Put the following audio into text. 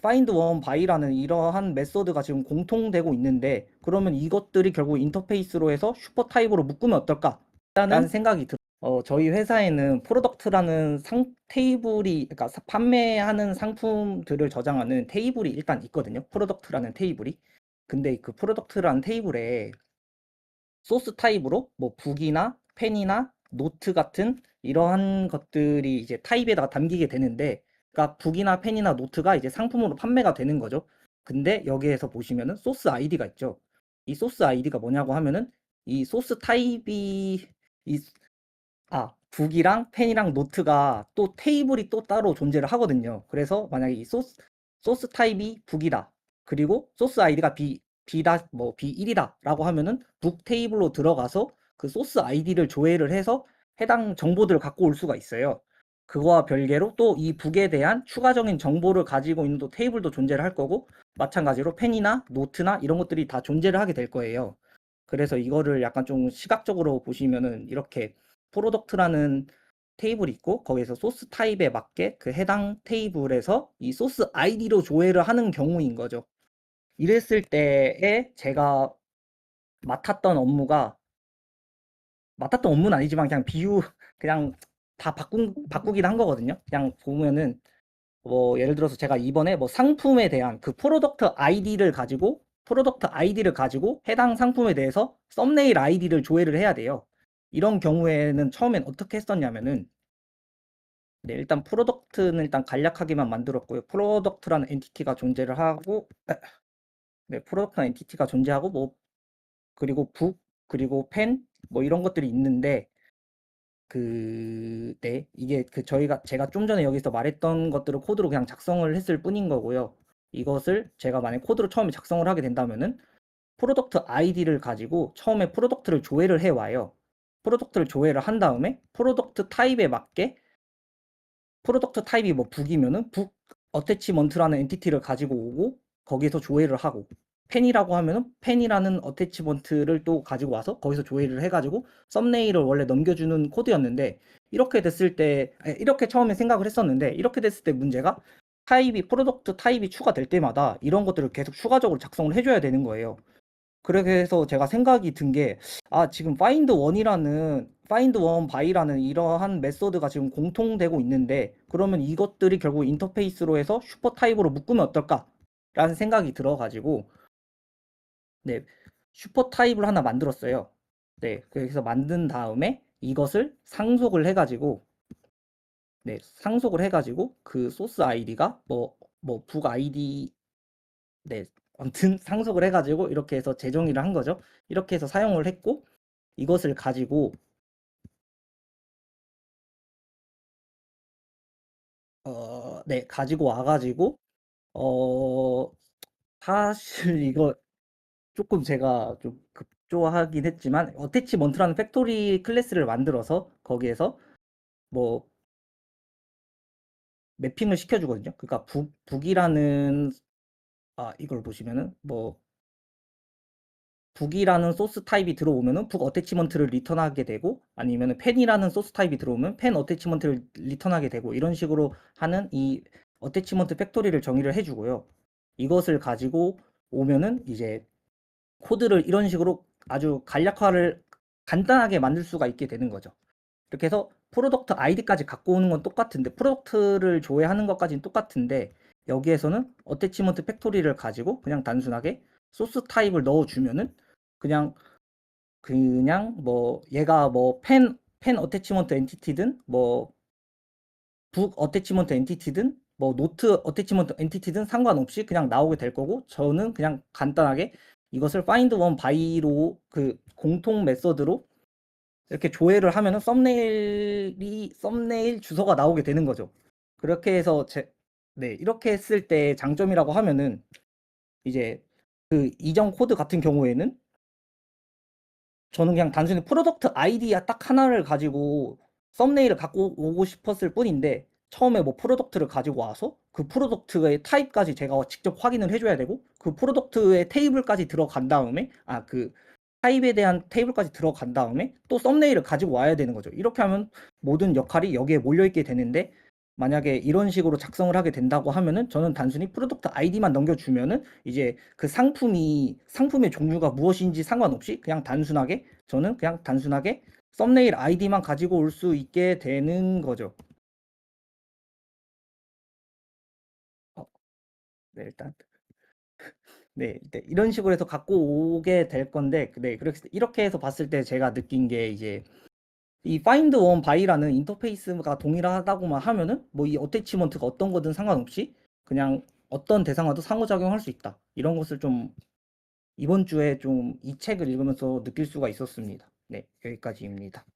find one by라는 이러한 메소드가 지금 공통되고 있는데 그러면 이것들이 결국 인터페이스로 해서 슈퍼 타입으로 묶으면 어떨까라는 생각이 들어요. 저희 회사에는 프로덕트라는 테이블이, 그러니까 판매하는 상품들을 저장하는 테이블이 일단 있거든요. 프로덕트라는 테이블이. 근데 그 프로덕트라는 테이블에 소스 타입으로 뭐 북이나 펜이나 노트 같은 이러한 것들이 이제 타입에다가 담기게 되는데, 그러니까 북이나 펜이나 노트가 이제 상품으로 판매가 되는 거죠. 근데 여기에서 보시면은 소스 아이디가 있죠. 이 소스 아이디가 뭐냐고 하면은 이 소스 타입이 이 북이랑 펜이랑 노트가 또 테이블이 또 따로 존재를 하거든요. 그래서 만약에 이 소스 타입이 북이다. 그리고 소스 아이디가 B다, 뭐 B1이다라고 하면은 북 테이블로 들어가서 그 소스 아이디를 조회를 해서 해당 정보들을 갖고 올 수가 있어요. 그거와 별개로 또 이 북에 대한 추가적인 정보를 가지고 있는 또 테이블도 존재를 할 거고, 마찬가지로 펜이나 노트나 이런 것들이 다 존재를 하게 될 거예요. 그래서 이거를 약간 좀 시각적으로 보시면은 이렇게 프로덕트라는 테이블이 있고 거기에서 소스 타입에 맞게 그 해당 테이블에서 이 소스 아이디로 조회를 하는 경우인 거죠. 이랬을 때에 제가 맡았던 업무가, 맡았던 업무는 아니지만 그냥 그냥 다 바꾸긴 한 거거든요. 그냥 보면은 뭐 예를 들어서 제가 이번에 뭐 상품에 대한 그 프로덕트 아이디를 가지고 해당 상품에 대해서 썸네일 아이디를 조회를 해야 돼요. 이런 경우에는 처음엔 어떻게 했었냐면은, 네, 일단 프로덕트는 일단 간략하게만 만들었고요. 프로덕트라는 엔티티가 존재를 하고, 네, 프로덕트라는 엔티티가 존재하고, 뭐, 그리고 북, 그리고 펜, 뭐 이런 것들이 있는데, 네, 이게 제가 좀 전에 여기서 말했던 것들을 코드로 그냥 작성을 했을 뿐인 거고요. 이것을 제가 만약 코드로 처음에 작성을 하게 된다면은, 프로덕트 아이디를 가지고 처음에 프로덕트를 조회를 해 와요. 프로덕트를 조회를 한 다음에 프로덕트 타입에 맞게, 프로덕트 타입이 뭐 북이면은 북 어태치먼트라는 엔티티를 가지고 오고 거기에서 조회를 하고, 펜이라고 하면은 펜이라는 어태치먼트를 또 가지고 와서 거기서 조회를 해가지고 썸네일을 원래 넘겨주는 코드였는데, 이렇게 처음에 생각을 했었는데, 이렇게 됐을 때 문제가 프로덕트 타입이 추가될 때마다 이런 것들을 계속 추가적으로 작성을 해줘야 되는 거예요. 그래서 제가 생각이 든 게, 지금 find one by라는 이러한 메소드가 지금 공통되고 있는데 그러면 이것들이 결국 인터페이스로 해서 슈퍼 타입으로 묶으면 어떨까라는 생각이 들어가지고, 네, 슈퍼 타입을 하나 만들었어요. 네, 그래서 만든 다음에 이것을 상속을 해가지고 그 소스 아이디가 북 아이디, 네, 아무튼 상속을 해가지고 이렇게 해서 재정의를 한 거죠. 이렇게 해서 사용을 했고, 이것을 가지고 네, 가지고 와가지고 어 사실 이거 조금 제가 좀 급조하긴 했지만 어태치먼트라는 팩토리 클래스를 만들어서 거기에서 뭐 매핑을 시켜주거든요. 그러니까 북이라는, 이걸 보시면은 뭐 북이라는 소스 타입이 들어오면은 북 어태치먼트를 리턴하게 되고, 아니면은 펜이라는 소스 타입이 들어오면 펜 어태치먼트를 리턴하게 되고, 이런 식으로 하는 이 어태치먼트 팩토리를 정의를 해주고요. 이것을 가지고 오면은 이제 코드를 이런 식으로 아주 간단하게 만들 수가 있게 되는 거죠. 이렇게 해서 프로덕트 아이디까지 갖고 오는 건 똑같은데, 프로덕트를 조회하는 것까지는 똑같은데, 여기에서는 어태치먼트 팩토리를 가지고 그냥 단순하게 소스 타입을 넣어주면은 그냥 뭐 얘가 뭐 펜 어태치먼트 엔티티든 뭐 북 어태치먼트 엔티티든 뭐 노트 어태치먼트 엔티티든 상관없이 그냥 나오게 될 거고, 저는 그냥 간단하게 이것을 find one by로 그 공통 메서드로 이렇게 조회를 하면은 썸네일 주소가 나오게 되는 거죠. 그렇게 해서 네, 이렇게 했을 때 장점이라고 하면은 이제 그 이전 코드 같은 경우에는 저는 그냥 단순히 프로덕트 아이디야 딱 하나를 가지고 썸네일을 갖고 오고 싶었을 뿐인데, 처음에 뭐 프로덕트를 가지고 와서 그 프로덕트의 타입까지 제가 직접 확인을 해줘야 되고, 그 프로덕트의 테이블까지 들어간 다음에 그 타입에 대한 테이블까지 들어간 다음에 또 썸네일을 가지고 와야 되는 거죠. 이렇게 하면 모든 역할이 여기에 몰려있게 되는데, 만약에 이런 식으로 작성을 하게 된다고 하면은 저는 단순히 프로덕트 아이디만 넘겨주면은 이제 그 상품의 종류가 무엇인지 상관없이 그냥 단순하게 저는 그냥 단순하게 썸네일 아이디만 가지고 올 수 있게 되는 거죠. 어, 네, 일단 네, 이런 식으로 해서 갖고 오게 될 건데, 네, 이렇게 해서 봤을 때 제가 느낀 게 이제 이 find one by라는 인터페이스가 동일하다고만 하면은 뭐 이 어태치먼트가 어떤 거든 상관없이 그냥 어떤 대상과도 상호작용할 수 있다. 이런 것을 좀 이번 주에 좀 이 책을 읽으면서 느낄 수가 있었습니다. 네, 여기까지입니다.